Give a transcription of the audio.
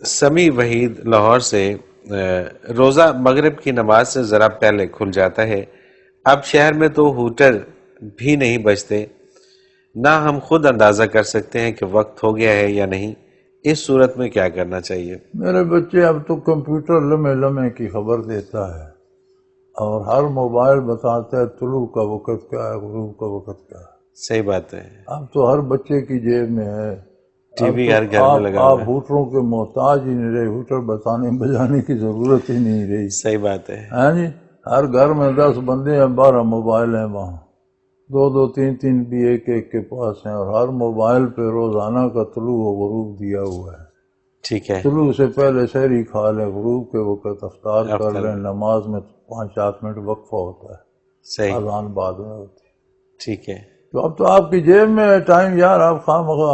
समी वहीद लाहौर से रोज़ा मगरिब की नमाज से ज़रा पहले खुल जाता है। अब शहर में तो हूटर भी नहीं बजते, ना हम खुद अंदाज़ा कर सकते हैं कि वक्त हो गया है या नहीं। इस सूरत में क्या करना चाहिए? मेरे बच्चे अब तो कंप्यूटर लम्हे लम्हे की खबर देता है और हर मोबाइल बताता है तुलू का वक़्त क्या है, गुरूब का वक़्त क्या है। सही बात है। अब तो हर बच्चे की जेब में है। अब टीवी तो हर घर में लगा हुआ आप है। हूटरों के मोहताज ही नहीं रहे, हूटर बताने बजाने की जरूरत ही नहीं रही। सही बात है। है जी। हर घर में 10 बंदे हैं, 12 मोबाइल हैं, वहाँ दो दो तीन तीन भी एक एक के पास हैं, और हर मोबाइल पे रोजाना का तुलू व गुरूब दिया हुआ है। ठीक है। तुलू से पहले सहरी खा लें, गुरूब के वक़्त अफ्तार कर अफ्तार लें। में। नमाज में 5-7 मिनट वक्फा होता है, सही। अजान बाद में होती है। ठीक है। तो अब तो आपकी जेब में है टाइम यार, आप खामखा